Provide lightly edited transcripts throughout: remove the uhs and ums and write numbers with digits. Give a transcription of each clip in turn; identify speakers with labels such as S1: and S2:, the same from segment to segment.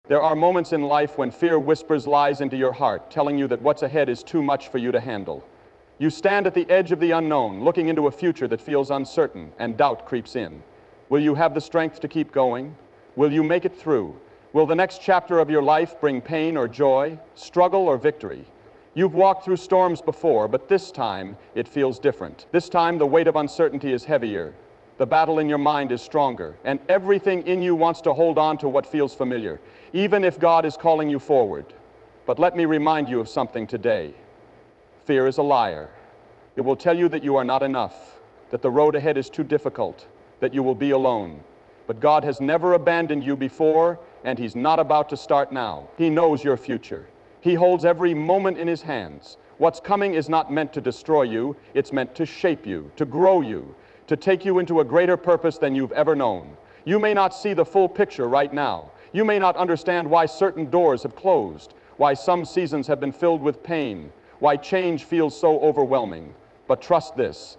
S1: There are moments in life when fear whispers lies into your heart, telling you that what's ahead is too much for you to handle. You stand at the edge of the unknown, looking into a future that feels uncertain, and doubt creeps in. Will you have the strength to keep going? Will you make it through? Will the next chapter of your life bring pain or joy, struggle or victory? You've walked through storms before, but this time it feels different. This time the weight of uncertainty is heavier. The battle in your mind is stronger, and everything in you wants to hold on to what feels familiar, even if God is calling you forward. But let me remind you of something today. Fear is a liar. It will tell you that you are not enough, that the road ahead is too difficult, that you will be alone. But God has never abandoned you before, and He's not about to start now. He knows your future. He holds every moment in His hands. What's coming is not meant to destroy you, it's meant to shape you, to grow you, to take you into a greater purpose than you've ever known. You may not see the full picture right now. You may not understand why certain doors have closed, why some seasons have been filled with pain, why change feels so overwhelming. But trust this,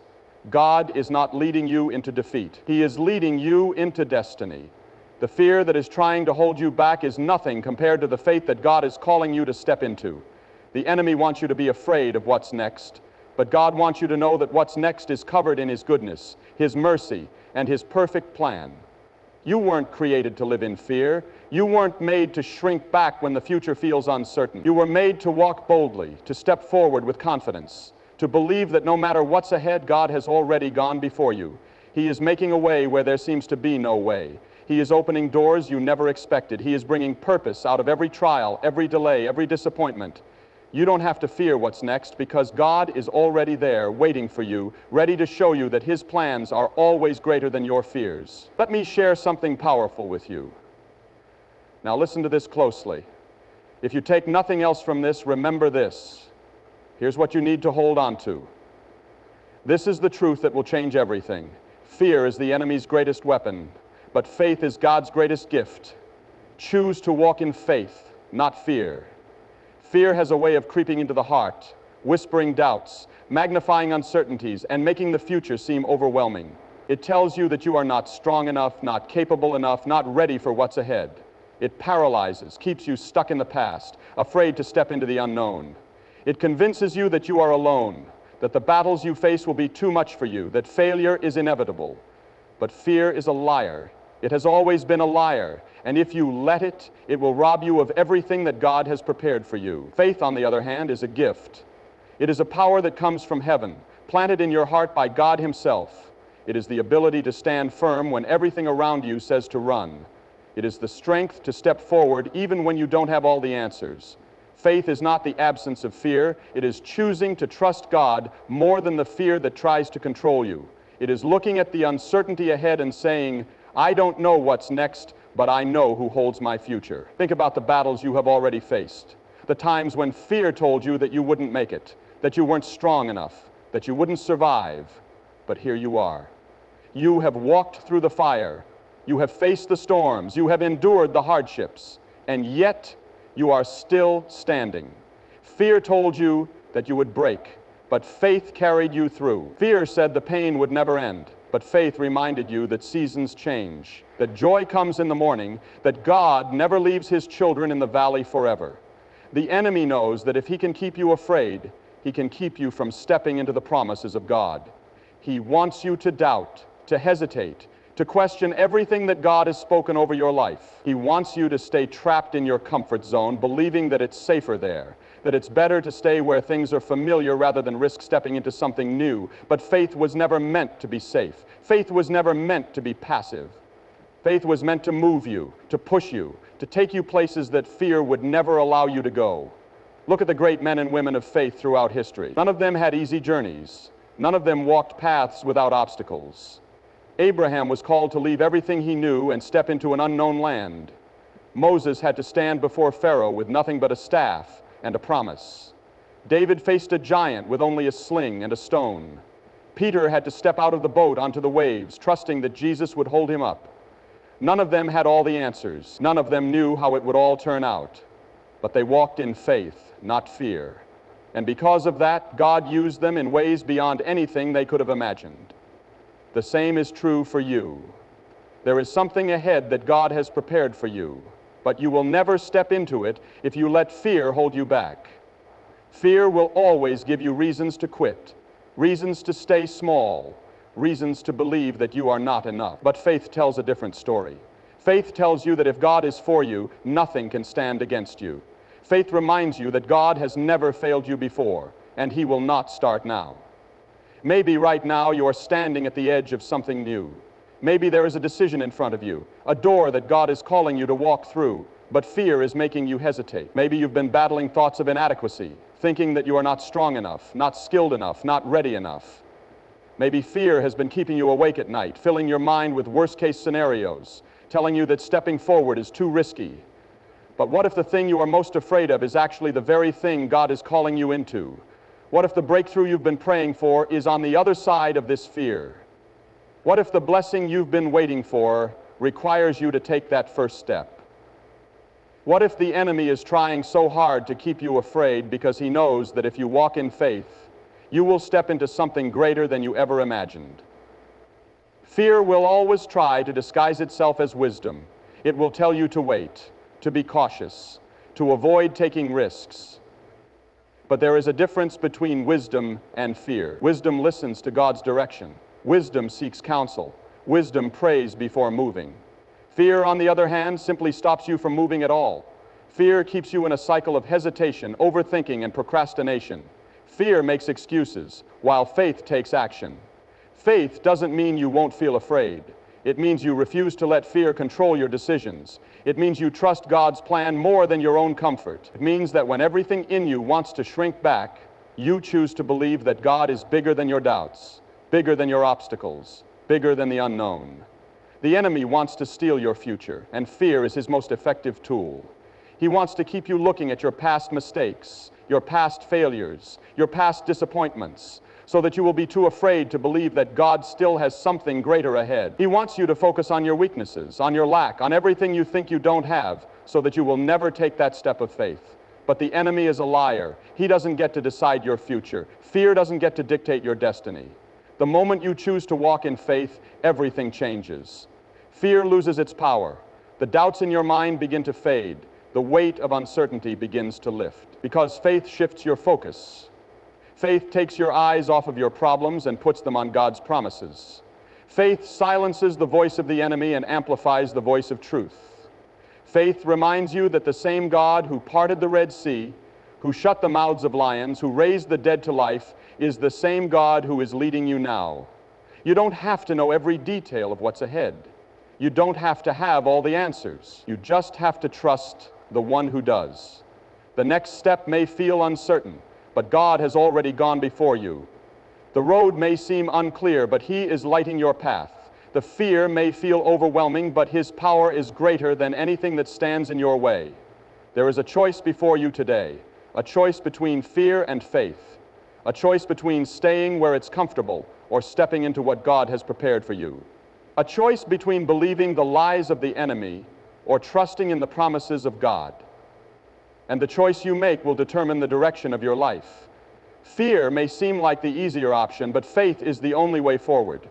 S1: God is not leading you into defeat. He is leading you into destiny. The fear that is trying to hold you back is nothing compared to the faith that God is calling you to step into. The enemy wants you to be afraid of what's next, but God wants you to know that what's next is covered in His goodness, His mercy, and His perfect plan. You weren't created to live in fear. You weren't made to shrink back when the future feels uncertain. You were made to walk boldly, to step forward with confidence, to believe that no matter what's ahead, God has already gone before you. He is making a way where there seems to be no way. He is opening doors you never expected. He is bringing purpose out of every trial, every delay, every disappointment. You don't have to fear what's next because God is already there waiting for you, ready to show you that His plans are always greater than your fears. Let me share something powerful with you. Now listen to this closely. If you take nothing else from this, remember this. Here's what you need to hold on to. This is the truth that will change everything. Fear is the enemy's greatest weapon, but faith is God's greatest gift. Choose to walk in faith, not fear. Fear has a way of creeping into the heart, whispering doubts, magnifying uncertainties, and making the future seem overwhelming. It tells you that you are not strong enough, not capable enough, not ready for what's ahead. It paralyzes, keeps you stuck in the past, afraid to step into the unknown. It convinces you that you are alone, that the battles you face will be too much for you, that failure is inevitable. But fear is a liar. It has always been a liar, and if you let it, it will rob you of everything that God has prepared for you. Faith, on the other hand, is a gift. It is a power that comes from heaven, planted in your heart by God Himself. It is the ability to stand firm when everything around you says to run. It is the strength to step forward even when you don't have all the answers. Faith is not the absence of fear. It is choosing to trust God more than the fear that tries to control you. It is looking at the uncertainty ahead and saying, I don't know what's next, but I know who holds my future. Think about the battles you have already faced, the times when fear told you that you wouldn't make it, that you weren't strong enough, that you wouldn't survive. But here you are. You have walked through the fire. You have faced the storms. You have endured the hardships. And yet, you are still standing. Fear told you that you would break, but faith carried you through. Fear said the pain would never end, but faith reminded you that seasons change, that joy comes in the morning, that God never leaves His children in the valley forever. The enemy knows that if he can keep you afraid, he can keep you from stepping into the promises of God. He wants you to doubt, to hesitate, to question everything that God has spoken over your life. He wants you to stay trapped in your comfort zone, believing that it's safer there, that it's better to stay where things are familiar rather than risk stepping into something new. But faith was never meant to be safe. Faith was never meant to be passive. Faith was meant to move you, to push you, to take you places that fear would never allow you to go. Look at the great men and women of faith throughout history. None of them had easy journeys. None of them walked paths without obstacles. Abraham was called to leave everything he knew and step into an unknown land. Moses had to stand before Pharaoh with nothing but a staff and a promise. David faced a giant with only a sling and a stone. Peter had to step out of the boat onto the waves, trusting that Jesus would hold him up. None of them had all the answers. None of them knew how it would all turn out. But they walked in faith, not fear. And because of that, God used them in ways beyond anything they could have imagined. The same is true for you. There is something ahead that God has prepared for you, but you will never step into it if you let fear hold you back. Fear will always give you reasons to quit, reasons to stay small, reasons to believe that you are not enough. But faith tells a different story. Faith tells you that if God is for you, nothing can stand against you. Faith reminds you that God has never failed you before, and He will not start now. Maybe right now you are standing at the edge of something new. Maybe there is a decision in front of you, a door that God is calling you to walk through, but fear is making you hesitate. Maybe you've been battling thoughts of inadequacy, thinking that you are not strong enough, not skilled enough, not ready enough. Maybe fear has been keeping you awake at night, filling your mind with worst-case scenarios, telling you that stepping forward is too risky. But what if the thing you are most afraid of is actually the very thing God is calling you into? What if the breakthrough you've been praying for is on the other side of this fear? What if the blessing you've been waiting for requires you to take that first step? What if the enemy is trying so hard to keep you afraid because he knows that if you walk in faith, you will step into something greater than you ever imagined? Fear will always try to disguise itself as wisdom. It will tell you to wait, to be cautious, to avoid taking risks. But there is a difference between wisdom and fear. Wisdom listens to God's direction. Wisdom seeks counsel. Wisdom prays before moving. Fear, on the other hand, simply stops you from moving at all. Fear keeps you in a cycle of hesitation, overthinking, and procrastination. Fear makes excuses, while faith takes action. Faith doesn't mean you won't feel afraid. It means you refuse to let fear control your decisions. It means you trust God's plan more than your own comfort. It means that when everything in you wants to shrink back, you choose to believe that God is bigger than your doubts, bigger than your obstacles, bigger than the unknown. The enemy wants to steal your future, and fear is his most effective tool. He wants to keep you looking at your past mistakes, your past failures, your past disappointments, so that you will be too afraid to believe that God still has something greater ahead. He wants you to focus on your weaknesses, on your lack, on everything you think you don't have, so that you will never take that step of faith. But the enemy is a liar. He doesn't get to decide your future. Fear doesn't get to dictate your destiny. The moment you choose to walk in faith, everything changes. Fear loses its power. The doubts in your mind begin to fade. The weight of uncertainty begins to lift, because faith shifts your focus. Faith takes your eyes off of your problems and puts them on God's promises. Faith silences the voice of the enemy and amplifies the voice of truth. Faith reminds you that the same God who parted the Red Sea, who shut the mouths of lions, who raised the dead to life, is the same God who is leading you now. You don't have to know every detail of what's ahead. You don't have to have all the answers. You just have to trust the one who does. The next step may feel uncertain, but God has already gone before you. The road may seem unclear, but He is lighting your path. The fear may feel overwhelming, but His power is greater than anything that stands in your way. There is a choice before you today, a choice between fear and faith, a choice between staying where it's comfortable or stepping into what God has prepared for you, a choice between believing the lies of the enemy or trusting in the promises of God. And the choice you make will determine the direction of your life. Fear may seem like the easier option, but faith is the only way forward.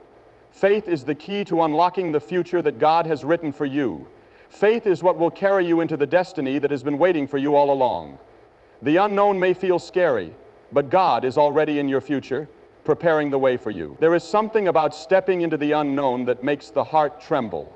S1: Faith is the key to unlocking the future that God has written for you. Faith is what will carry you into the destiny that has been waiting for you all along. The unknown may feel scary, but God is already in your future, preparing the way for you. There is something about stepping into the unknown that makes the heart tremble.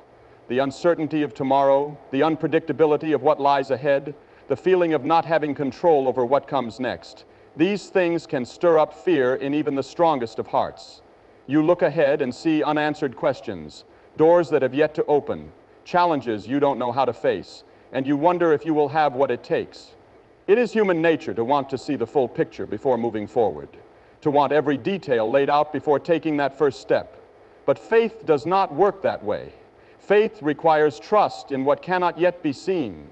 S1: The uncertainty of tomorrow, the unpredictability of what lies ahead, the feeling of not having control over what comes next. These things can stir up fear in even the strongest of hearts. You look ahead and see unanswered questions, doors that have yet to open, challenges you don't know how to face, and you wonder if you will have what it takes. It is human nature to want to see the full picture before moving forward, to want every detail laid out before taking that first step. But faith does not work that way. Faith requires trust in what cannot yet be seen.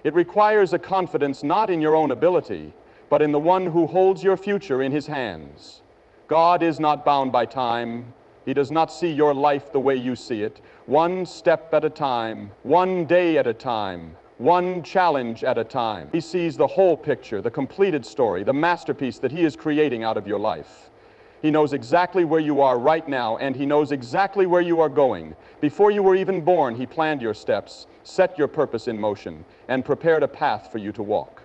S1: It requires a confidence not in your own ability, but in the one who holds your future in His hands. God is not bound by time. He does not see your life the way you see it. One step at a time, one day at a time, one challenge at a time. He sees the whole picture, the completed story, the masterpiece that He is creating out of your life. He knows exactly where you are right now, and He knows exactly where you are going. Before you were even born, He planned your steps, set your purpose in motion, and prepared a path for you to walk.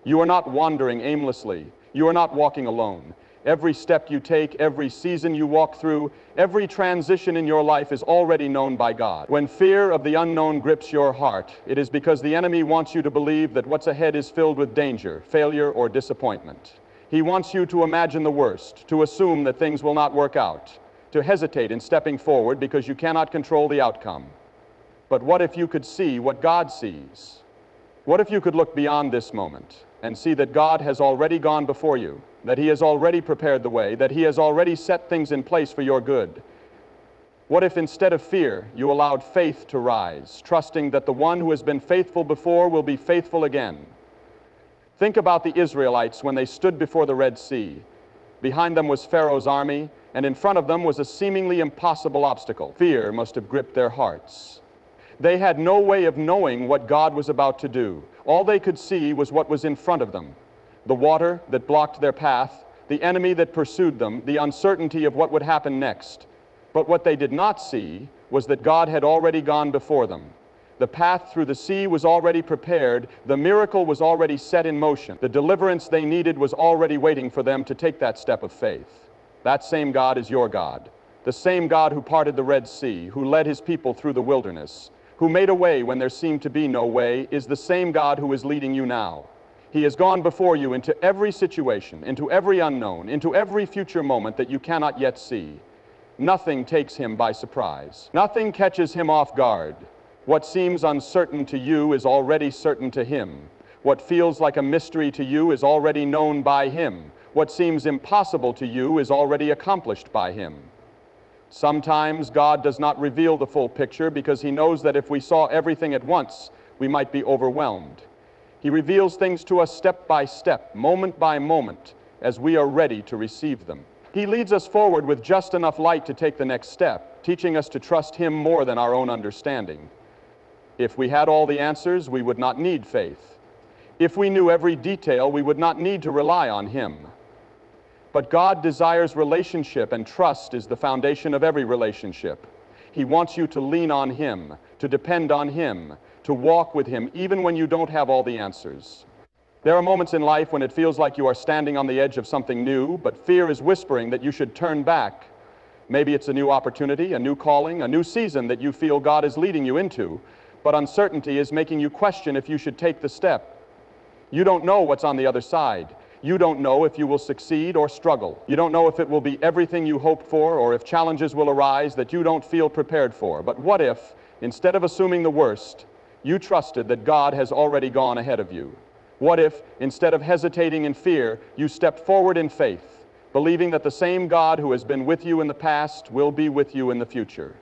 S1: You are not wandering aimlessly. You are not walking alone. Every step you take, every season you walk through, every transition in your life is already known by God. When fear of the unknown grips your heart, it is because the enemy wants you to believe that what's ahead is filled with danger, failure, or disappointment. He wants you to imagine the worst, to assume that things will not work out, to hesitate in stepping forward because you cannot control the outcome. But what if you could see what God sees? What if you could look beyond this moment and see that God has already gone before you, that He has already prepared the way, that He has already set things in place for your good? What if instead of fear, you allowed faith to rise, trusting that the one who has been faithful before will be faithful again? Think about the Israelites when they stood before the Red Sea. Behind them was Pharaoh's army, and in front of them was a seemingly impossible obstacle. Fear must have gripped their hearts. They had no way of knowing what God was about to do. All they could see was what was in front of them: the water that blocked their path, the enemy that pursued them, the uncertainty of what would happen next. But what they did not see was that God had already gone before them. The path through the sea was already prepared. The miracle was already set in motion. The deliverance they needed was already waiting for them to take that step of faith. That same God is your God. The same God who parted the Red Sea, who led His people through the wilderness, who made a way when there seemed to be no way, is the same God who is leading you now. He has gone before you into every situation, into every unknown, into every future moment that you cannot yet see. Nothing takes Him by surprise. Nothing catches Him off guard. What seems uncertain to you is already certain to Him. What feels like a mystery to you is already known by Him. What seems impossible to you is already accomplished by Him. Sometimes God does not reveal the full picture because He knows that if we saw everything at once, we might be overwhelmed. He reveals things to us step by step, moment by moment, as we are ready to receive them. He leads us forward with just enough light to take the next step, teaching us to trust Him more than our own understanding. If we had all the answers, we would not need faith. If we knew every detail, we would not need to rely on Him. But God desires relationship, and trust is the foundation of every relationship. He wants you to lean on Him, to depend on Him, to walk with Him, even when you don't have all the answers. There are moments in life when it feels like you are standing on the edge of something new, but fear is whispering that you should turn back. Maybe it's a new opportunity, a new calling, a new season that you feel God is leading you into, but uncertainty is making you question if you should take the step. You don't know what's on the other side. You don't know if you will succeed or struggle. You don't know if it will be everything you hoped for, or if challenges will arise that you don't feel prepared for. But what if, instead of assuming the worst, you trusted that God has already gone ahead of you? What if, instead of hesitating in fear, you stepped forward in faith, believing that the same God who has been with you in the past will be with you in the future?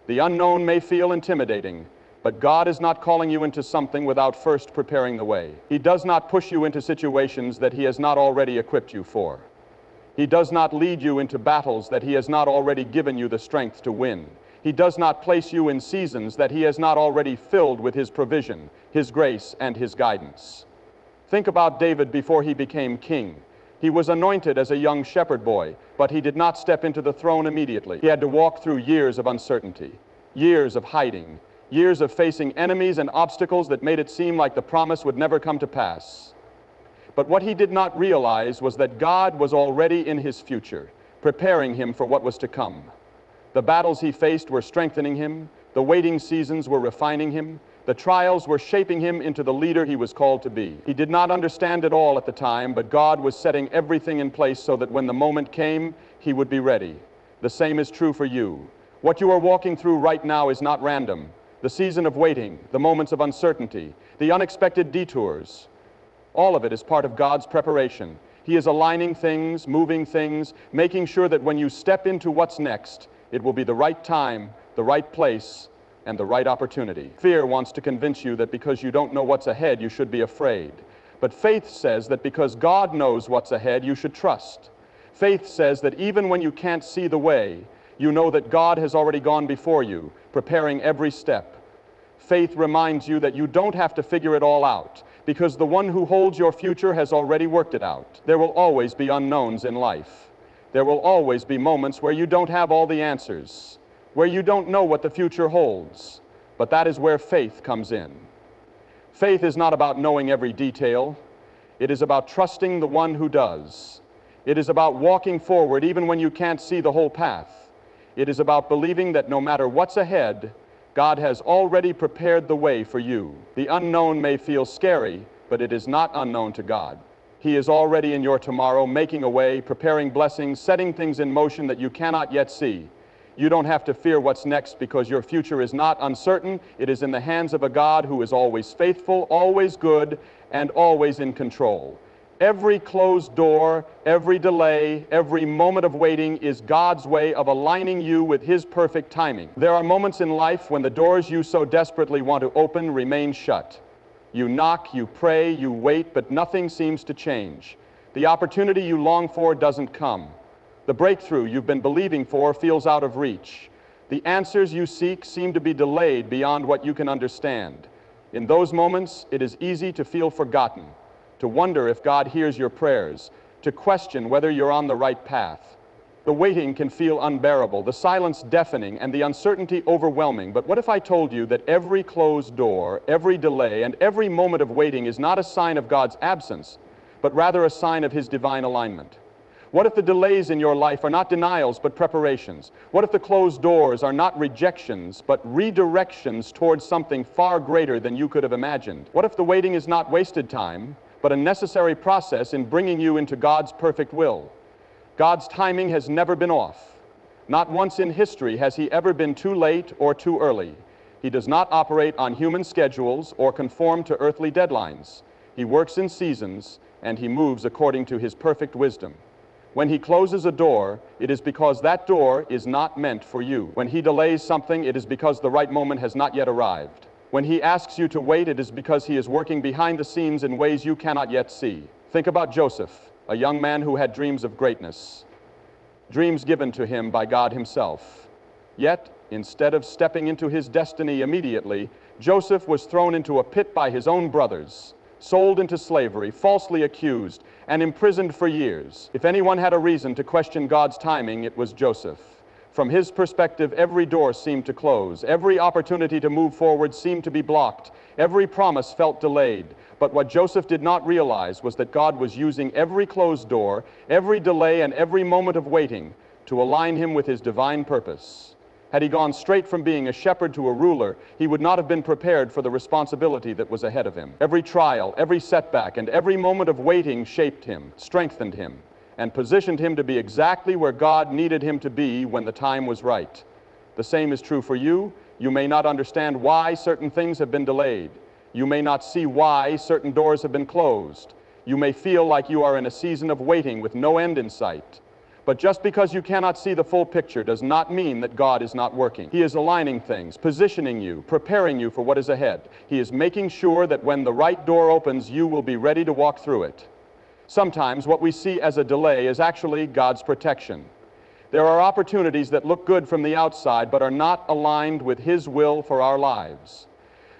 S1: The unknown may feel intimidating, but God is not calling you into something without first preparing the way. He does not push you into situations that He has not already equipped you for. He does not lead you into battles that He has not already given you the strength to win. He does not place you in seasons that He has not already filled with His provision, His grace, and His guidance. Think about David before he became king. He was anointed as a young shepherd boy, but he did not step into the throne immediately. He had to walk through years of uncertainty, years of hiding, years of facing enemies and obstacles that made it seem like the promise would never come to pass. But what he did not realize was that God was already in his future, preparing him for what was to come. The battles he faced were strengthening him. The waiting seasons were refining him. The trials were shaping him into the leader he was called to be. He did not understand it all at the time, but God was setting everything in place so that when the moment came, he would be ready. The same is true for you. What you are walking through right now is not random. The season of waiting, the moments of uncertainty, the unexpected detours, all of it is part of God's preparation. He is aligning things, moving things, making sure that when you step into what's next, it will be the right time, the right place, and the right opportunity. Fear wants to convince you that because you don't know what's ahead, you should be afraid. But faith says that because God knows what's ahead, you should trust. Faith says that even when you can't see the way, you know that God has already gone before you, preparing every step. Faith reminds you that you don't have to figure it all out, because the one who holds your future has already worked it out. There will always be unknowns in life. There will always be moments where you don't have all the answers, where you don't know what the future holds, but that is where faith comes in. Faith is not about knowing every detail. It is about trusting the one who does. It is about walking forward even when you can't see the whole path. It is about believing that no matter what's ahead, God has already prepared the way for you. The unknown may feel scary, but it is not unknown to God. He is already in your tomorrow, making a way, preparing blessings, setting things in motion that you cannot yet see. You don't have to fear what's next because your future is not uncertain. It is in the hands of a God who is always faithful, always good, and always in control. Every closed door, every delay, every moment of waiting is God's way of aligning you with His perfect timing. There are moments in life when the doors you so desperately want to open remain shut. You knock, you pray, you wait, but nothing seems to change. The opportunity you long for doesn't come. The breakthrough you've been believing for feels out of reach. The answers you seek seem to be delayed beyond what you can understand. In those moments, it is easy to feel forgotten, to wonder if God hears your prayers, to question whether you're on the right path. The waiting can feel unbearable, the silence deafening, and the uncertainty overwhelming. But what if I told you that every closed door, every delay, and every moment of waiting is not a sign of God's absence, but rather a sign of His divine alignment? What if the delays in your life are not denials, but preparations? What if the closed doors are not rejections, but redirections towards something far greater than you could have imagined? What if the waiting is not wasted time, but a necessary process in bringing you into God's perfect will? God's timing has never been off. Not once in history has He ever been too late or too early. He does not operate on human schedules or conform to earthly deadlines. He works in seasons, and He moves according to His perfect wisdom. When He closes a door, it is because that door is not meant for you. When He delays something, it is because the right moment has not yet arrived. When He asks you to wait, it is because He is working behind the scenes in ways you cannot yet see. Think about Joseph, a young man who had dreams of greatness, dreams given to him by God Himself. Yet, instead of stepping into his destiny immediately, Joseph was thrown into a pit by his own brothers, sold into slavery, falsely accused, and imprisoned for years. If anyone had a reason to question God's timing, it was Joseph. From his perspective, every door seemed to close. Every opportunity to move forward seemed to be blocked. Every promise felt delayed. But what Joseph did not realize was that God was using every closed door, every delay, and every moment of waiting to align him with His divine purpose. Had he gone straight from being a shepherd to a ruler, he would not have been prepared for the responsibility that was ahead of him. Every trial, every setback, and every moment of waiting shaped him, strengthened him, and positioned him to be exactly where God needed him to be when the time was right. The same is true for you. You may not understand why certain things have been delayed. You may not see why certain doors have been closed. You may feel like you are in a season of waiting with no end in sight. But just because you cannot see the full picture does not mean that God is not working. He is aligning things, positioning you, preparing you for what is ahead. He is making sure that when the right door opens, you will be ready to walk through it. Sometimes what we see as a delay is actually God's protection. There are opportunities that look good from the outside but are not aligned with His will for our lives.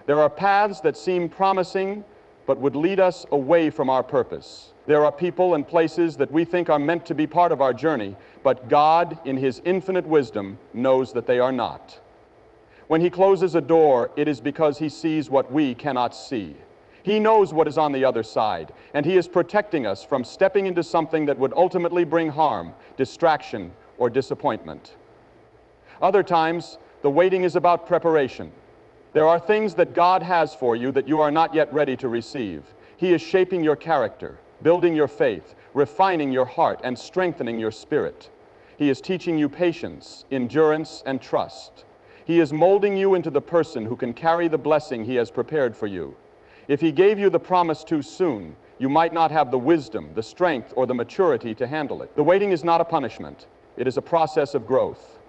S1: There are paths that seem promising but would lead us away from our purpose. There are people and places that we think are meant to be part of our journey, but God, in His infinite wisdom, knows that they are not. When He closes a door, it is because He sees what we cannot see. He knows what is on the other side, and He is protecting us from stepping into something that would ultimately bring harm, distraction, or disappointment. Other times, the waiting is about preparation. There are things that God has for you that you are not yet ready to receive. He is shaping your character, building your faith, refining your heart, and strengthening your spirit. He is teaching you patience, endurance, and trust. He is molding you into the person who can carry the blessing He has prepared for you. If He gave you the promise too soon, you might not have the wisdom, the strength, or the maturity to handle it. The waiting is not a punishment. It is a process of growth.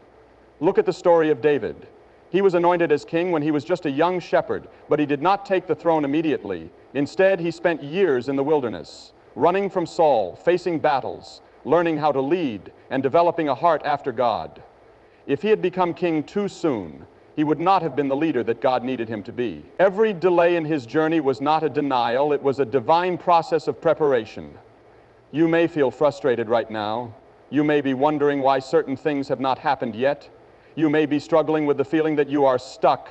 S1: Look at the story of David. He was anointed as king when he was just a young shepherd, but he did not take the throne immediately. Instead, he spent years in the wilderness, running from Saul, facing battles, learning how to lead, and developing a heart after God. If he had become king too soon, he would not have been the leader that God needed him to be. Every delay in his journey was not a denial, it was a divine process of preparation. You may feel frustrated right now. You may be wondering why certain things have not happened yet. You may be struggling with the feeling that you are stuck,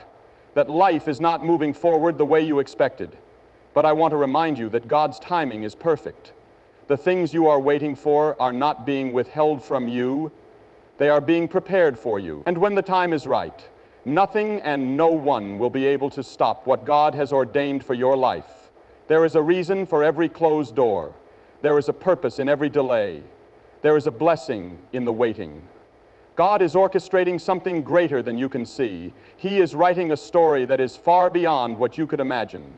S1: that life is not moving forward the way you expected. But I want to remind you that God's timing is perfect. The things you are waiting for are not being withheld from you. They are being prepared for you. And when the time is right, nothing and no one will be able to stop what God has ordained for your life. There is a reason for every closed door. There is a purpose in every delay. There is a blessing in the waiting. God is orchestrating something greater than you can see. He is writing a story that is far beyond what you could imagine.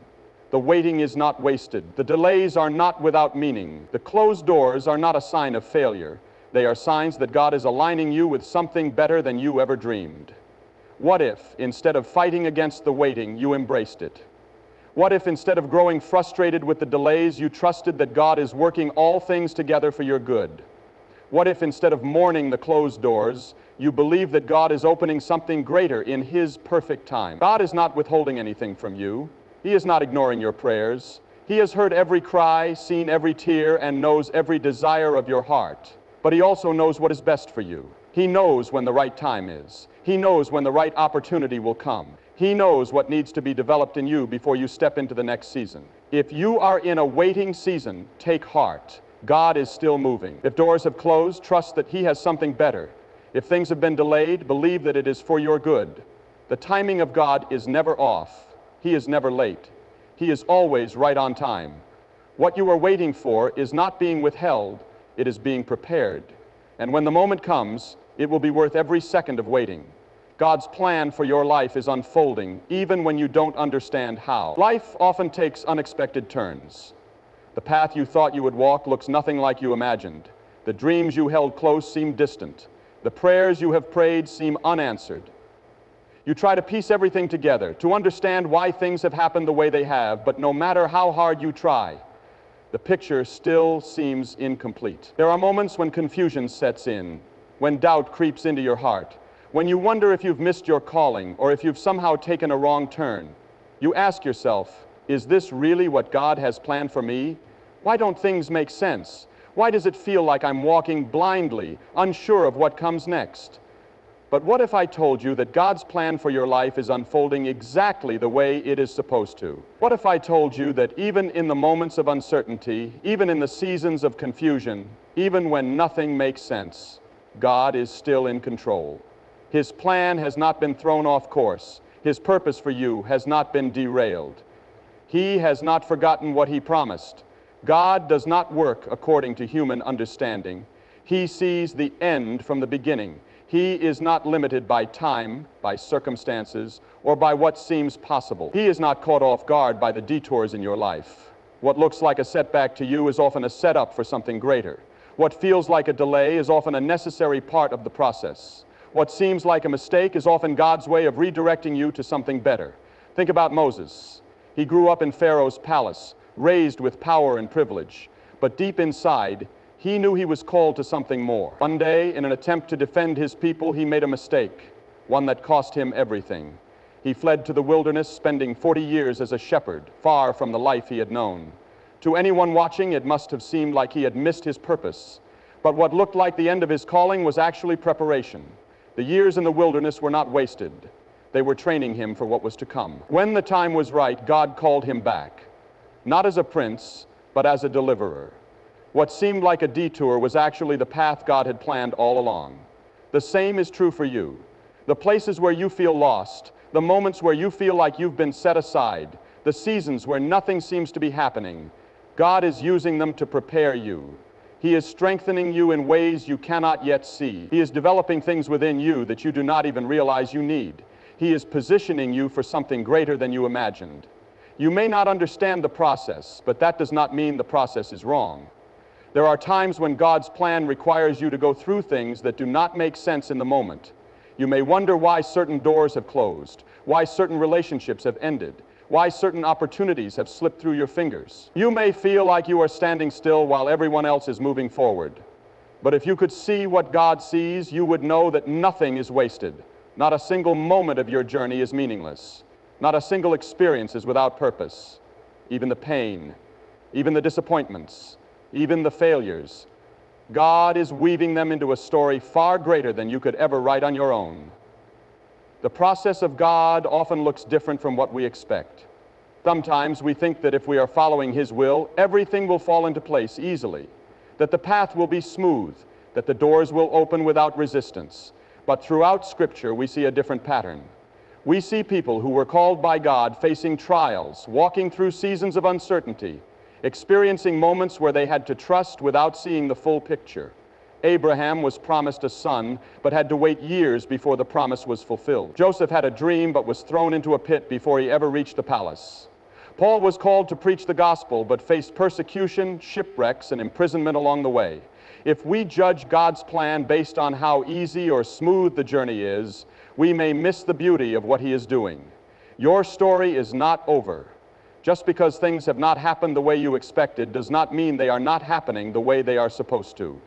S1: The waiting is not wasted. The delays are not without meaning. The closed doors are not a sign of failure. They are signs that God is aligning you with something better than you ever dreamed. What if, instead of fighting against the waiting, you embraced it? What if, instead of growing frustrated with the delays, you trusted that God is working all things together for your good? What if, instead of mourning the closed doors, you believe that God is opening something greater in His perfect time? God is not withholding anything from you. He is not ignoring your prayers. He has heard every cry, seen every tear, and knows every desire of your heart. But He also knows what is best for you. He knows when the right time is. He knows when the right opportunity will come. He knows what needs to be developed in you before you step into the next season. If you are in a waiting season, take heart. God is still moving. If doors have closed, trust that He has something better. If things have been delayed, believe that it is for your good. The timing of God is never off. He is never late. He is always right on time. What you are waiting for is not being withheld, it is being prepared. And when the moment comes, it will be worth every second of waiting. God's plan for your life is unfolding, even when you don't understand how. Life often takes unexpected turns. The path you thought you would walk looks nothing like you imagined. The dreams you held close seem distant. The prayers you have prayed seem unanswered. You try to piece everything together, to understand why things have happened the way they have, but no matter how hard you try, the picture still seems incomplete. There are moments when confusion sets in, when doubt creeps into your heart, when you wonder if you've missed your calling or if you've somehow taken a wrong turn. You ask yourself, is this really what God has planned for me? Why don't things make sense? Why does it feel like I'm walking blindly, unsure of what comes next? But what if I told you that God's plan for your life is unfolding exactly the way it is supposed to? What if I told you that even in the moments of uncertainty, even in the seasons of confusion, even when nothing makes sense, God is still in control? His plan has not been thrown off course. His purpose for you has not been derailed. He has not forgotten what He promised. God does not work according to human understanding. He sees the end from the beginning. He is not limited by time, by circumstances, or by what seems possible. He is not caught off guard by the detours in your life. What looks like a setback to you is often a setup for something greater. What feels like a delay is often a necessary part of the process. What seems like a mistake is often God's way of redirecting you to something better. Think about Moses. He grew up in Pharaoh's palace, raised with power and privilege, but deep inside, he knew he was called to something more. One day, in an attempt to defend his people, he made a mistake, one that cost him everything. He fled to the wilderness, spending 40 years as a shepherd, far from the life he had known. To anyone watching, it must have seemed like he had missed his purpose. But what looked like the end of his calling was actually preparation. The years in the wilderness were not wasted. They were training him for what was to come. When the time was right, God called him back, not as a prince, but as a deliverer. What seemed like a detour was actually the path God had planned all along. The same is true for you. The places where you feel lost, the moments where you feel like you've been set aside, the seasons where nothing seems to be happening, God is using them to prepare you. He is strengthening you in ways you cannot yet see. He is developing things within you that you do not even realize you need. He is positioning you for something greater than you imagined. You may not understand the process, but that does not mean the process is wrong. There are times when God's plan requires you to go through things that do not make sense in the moment. You may wonder why certain doors have closed, why certain relationships have ended, why certain opportunities have slipped through your fingers. You may feel like you are standing still while everyone else is moving forward. But if you could see what God sees, you would know that nothing is wasted. Not a single moment of your journey is meaningless. Not a single experience is without purpose. Even the pain, even the disappointments, even the failures, God is weaving them into a story far greater than you could ever write on your own. The process of God often looks different from what we expect. Sometimes we think that if we are following His will, everything will fall into place easily, that the path will be smooth, that the doors will open without resistance. But throughout Scripture, we see a different pattern. We see people who were called by God facing trials, walking through seasons of uncertainty, experiencing moments where they had to trust without seeing the full picture. Abraham was promised a son, but had to wait years before the promise was fulfilled. Joseph had a dream, but was thrown into a pit before he ever reached the palace. Paul was called to preach the gospel, but faced persecution, shipwrecks, and imprisonment along the way. If we judge God's plan based on how easy or smooth the journey is, we may miss the beauty of what He is doing. Your story is not over. Just because things have not happened the way you expected does not mean they are not happening the way they are supposed to.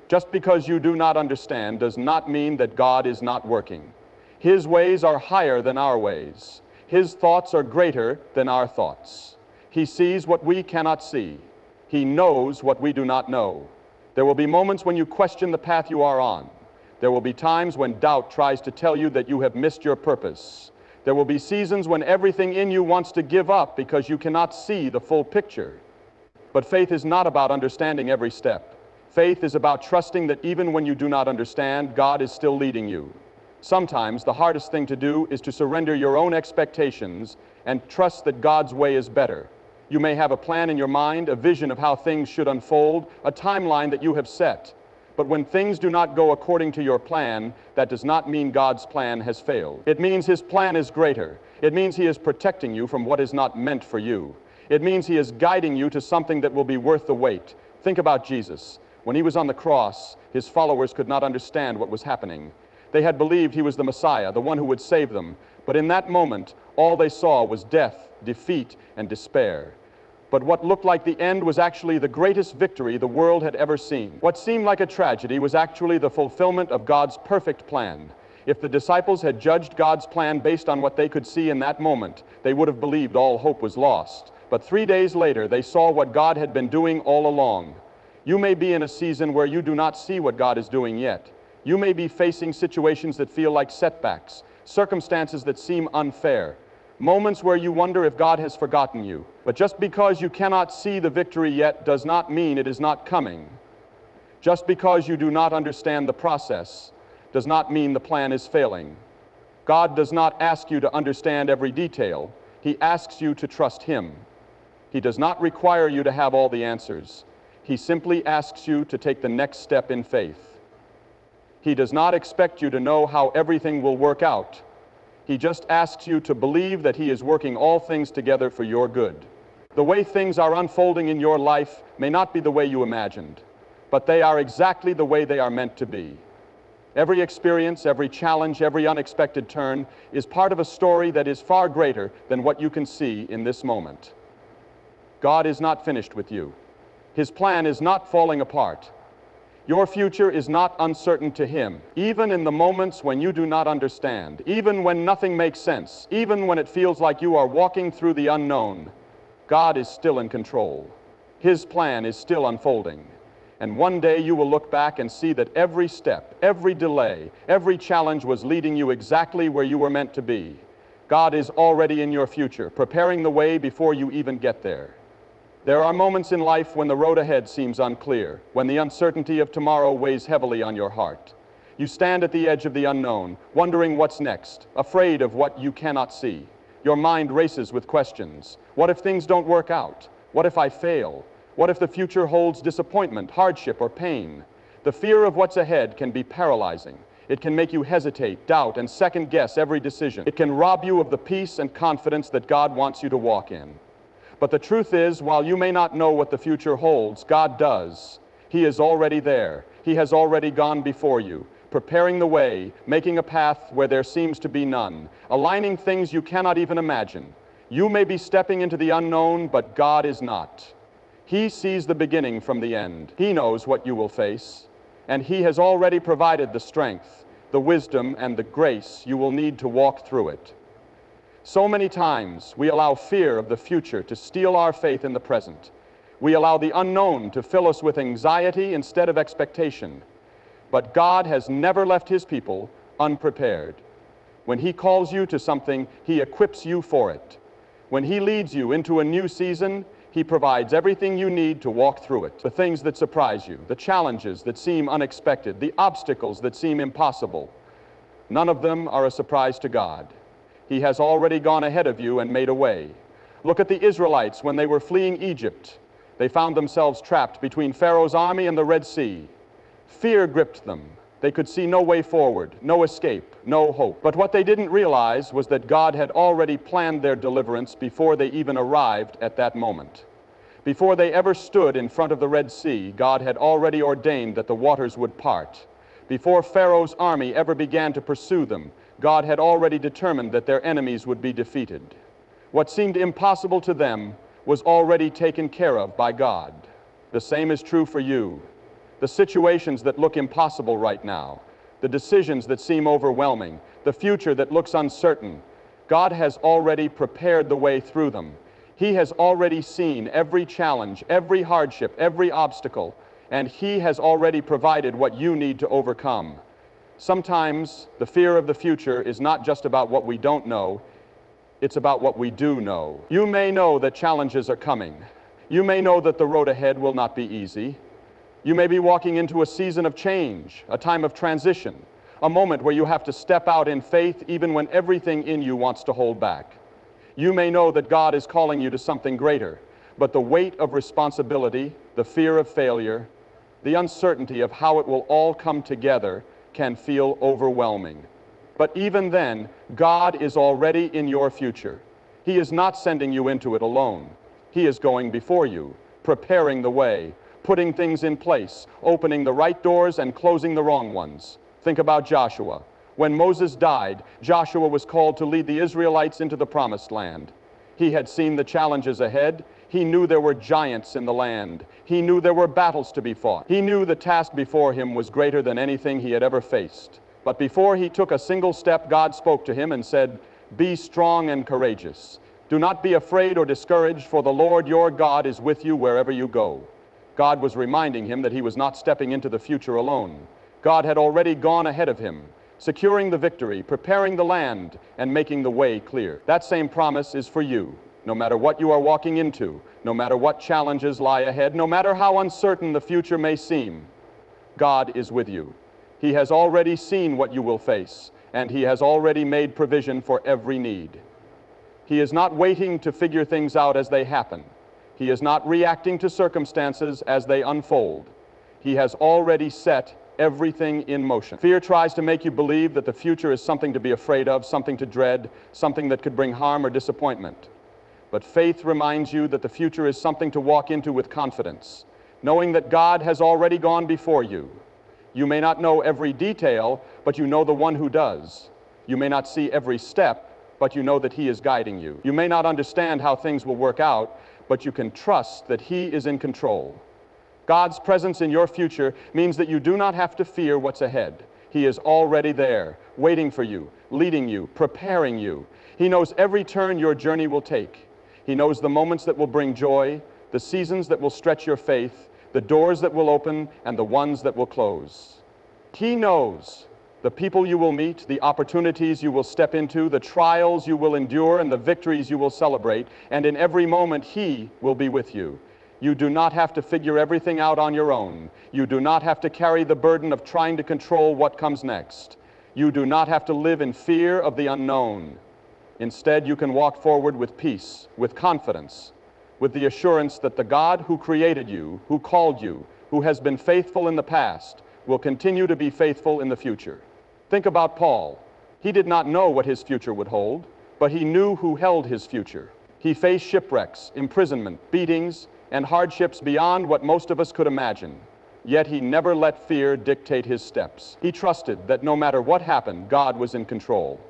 S1: Just because you do not understand does not mean that God is not working. His ways are higher than our ways. His thoughts are greater than our thoughts. He sees what we cannot see. He knows what we do not know. There will be moments when you question the path you are on. There will be times when doubt tries to tell you that you have missed your purpose. There will be seasons when everything in you wants to give up because you cannot see the full picture. But faith is not about understanding every step. Faith is about trusting that even when you do not understand, God is still leading you. Sometimes the hardest thing to do is to surrender your own expectations and trust that God's way is better. You may have a plan in your mind, a vision of how things should unfold, a timeline that you have set. But when things do not go according to your plan, that does not mean God's plan has failed. It means His plan is greater. It means He is protecting you from what is not meant for you. It means He is guiding you to something that will be worth the wait. Think about Jesus. When He was on the cross, His followers could not understand what was happening. They had believed He was the Messiah, the one who would save them. But in that moment, all they saw was death, defeat, and despair. But what looked like the end was actually the greatest victory the world had ever seen. What seemed like a tragedy was actually the fulfillment of God's perfect plan. If the disciples had judged God's plan based on what they could see in that moment, they would have believed all hope was lost. But 3 days later, they saw what God had been doing all along. You may be in a season where you do not see what God is doing yet. You may be facing situations that feel like setbacks, circumstances that seem unfair, moments where you wonder if God has forgotten you. But just because you cannot see the victory yet does not mean it is not coming. Just because you do not understand the process does not mean the plan is failing. God does not ask you to understand every detail. He asks you to trust Him. He does not require you to have all the answers. He simply asks you to take the next step in faith. He does not expect you to know how everything will work out. He just asks you to believe that He is working all things together for your good. The way things are unfolding in your life may not be the way you imagined, but they are exactly the way they are meant to be. Every experience, every challenge, every unexpected turn is part of a story that is far greater than what you can see in this moment. God is not finished with you. His plan is not falling apart. Your future is not uncertain to Him. Even in the moments when you do not understand, even when nothing makes sense, even when it feels like you are walking through the unknown, God is still in control. His plan is still unfolding. And one day you will look back and see that every step, every delay, every challenge was leading you exactly where you were meant to be. God is already in your future, preparing the way before you even get there. There are moments in life when the road ahead seems unclear, when the uncertainty of tomorrow weighs heavily on your heart. You stand at the edge of the unknown, wondering what's next, afraid of what you cannot see. Your mind races with questions. What if things don't work out? What if I fail? What if the future holds disappointment, hardship, or pain? The fear of what's ahead can be paralyzing. It can make you hesitate, doubt, and second-guess every decision. It can rob you of the peace and confidence that God wants you to walk in. But the truth is, while you may not know what the future holds, God does. He is already there. He has already gone before you, preparing the way, making a path where there seems to be none, aligning things you cannot even imagine. You may be stepping into the unknown, but God is not. He sees the beginning from the end. He knows what you will face, and He has already provided the strength, the wisdom, and the grace you will need to walk through it. So many times we allow fear of the future to steal our faith in the present. We allow the unknown to fill us with anxiety instead of expectation. But God has never left His people unprepared. When He calls you to something, He equips you for it. When He leads you into a new season, He provides everything you need to walk through it. The things that surprise you, the challenges that seem unexpected, the obstacles that seem impossible, none of them are a surprise to God. He has already gone ahead of you and made a way. Look at the Israelites when they were fleeing Egypt. They found themselves trapped between Pharaoh's army and the Red Sea. Fear gripped them. They could see no way forward, no escape, no hope. But what they didn't realize was that God had already planned their deliverance before they even arrived at that moment. Before they ever stood in front of the Red Sea, God had already ordained that the waters would part. Before Pharaoh's army ever began to pursue them, God had already determined that their enemies would be defeated. What seemed impossible to them was already taken care of by God. The same is true for you. The situations that look impossible right now, the decisions that seem overwhelming, the future that looks uncertain, God has already prepared the way through them. He has already seen every challenge, every hardship, every obstacle, and He has already provided what you need to overcome. Sometimes the fear of the future is not just about what we don't know, it's about what we do know. You may know that challenges are coming. You may know that the road ahead will not be easy. You may be walking into a season of change, a time of transition, a moment where you have to step out in faith even when everything in you wants to hold back. You may know that God is calling you to something greater, but the weight of responsibility, the fear of failure, the uncertainty of how it will all come together can feel overwhelming. But even then, God is already in your future. He is not sending you into it alone. He is going before you, preparing the way, putting things in place, opening the right doors and closing the wrong ones. Think about Joshua. When Moses died, Joshua was called to lead the Israelites into the Promised Land. He had seen the challenges ahead. He knew there were giants in the land. He knew there were battles to be fought. He knew the task before him was greater than anything he had ever faced. But before he took a single step, God spoke to him and said, "Be strong and courageous. Do not be afraid or discouraged, for the Lord your God is with you wherever you go." God was reminding him that he was not stepping into the future alone. God had already gone ahead of him, securing the victory, preparing the land, and making the way clear. That same promise is for you. No matter what you are walking into, no matter what challenges lie ahead, no matter how uncertain the future may seem, God is with you. He has already seen what you will face, and He has already made provision for every need. He is not waiting to figure things out as they happen. He is not reacting to circumstances as they unfold. He has already set everything in motion. Fear tries to make you believe that the future is something to be afraid of, something to dread, something that could bring harm or disappointment. But faith reminds you that the future is something to walk into with confidence, knowing that God has already gone before you. You may not know every detail, but you know the one who does. You may not see every step, but you know that He is guiding you. You may not understand how things will work out, but you can trust that He is in control. God's presence in your future means that you do not have to fear what's ahead. He is already there, waiting for you, leading you, preparing you. He knows every turn your journey will take. He knows the moments that will bring joy, the seasons that will stretch your faith, the doors that will open and the ones that will close. He knows the people you will meet, the opportunities you will step into, the trials you will endure, and the victories you will celebrate, and in every moment He will be with you. You do not have to figure everything out on your own. You do not have to carry the burden of trying to control what comes next. You do not have to live in fear of the unknown. Instead, you can walk forward with peace, with confidence, with the assurance that the God who created you, who called you, who has been faithful in the past, will continue to be faithful in the future. Think about Paul. He did not know what his future would hold, but he knew who held his future. He faced shipwrecks, imprisonment, beatings, and hardships beyond what most of us could imagine. Yet he never let fear dictate his steps. He trusted that no matter what happened, God was in control.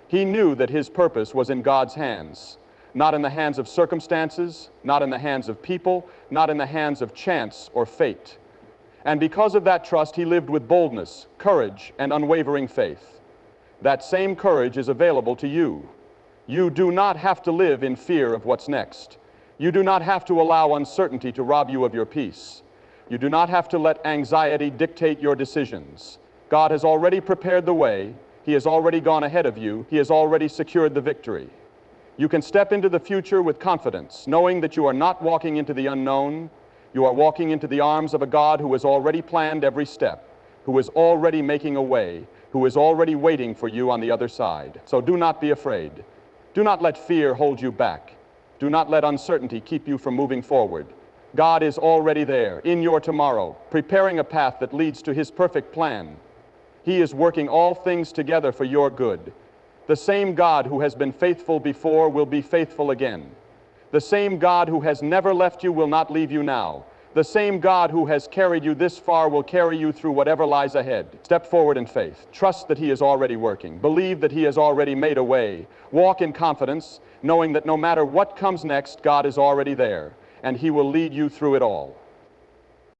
S1: He knew that his purpose was in God's hands. Not in the hands of circumstances, not in the hands of people, not in the hands of chance or fate. And because of that trust, he lived with boldness, courage, and unwavering faith. That same courage is available to you. You do not have to live in fear of what's next. You do not have to allow uncertainty to rob you of your peace. You do not have to let anxiety dictate your decisions. God has already prepared the way. He has already gone ahead of you. He has already secured the victory. You can step into the future with confidence, knowing that you are not walking into the unknown. You are walking into the arms of a God who has already planned every step, who is already making a way, who is already waiting for you on the other side. So do not be afraid. Do not let fear hold you back. Do not let uncertainty keep you from moving forward. God is already there in your tomorrow, preparing a path that leads to His perfect plan. He is working all things together for your good. The same God who has been faithful before will be faithful again. The same God who has never left you will not leave you now. The same God who has carried you this far will carry you through whatever lies ahead. Step forward in faith. Trust that He is already working. Believe that He has already made a way. Walk in confidence, knowing that no matter what comes next, God is already there, and He will lead you through it all.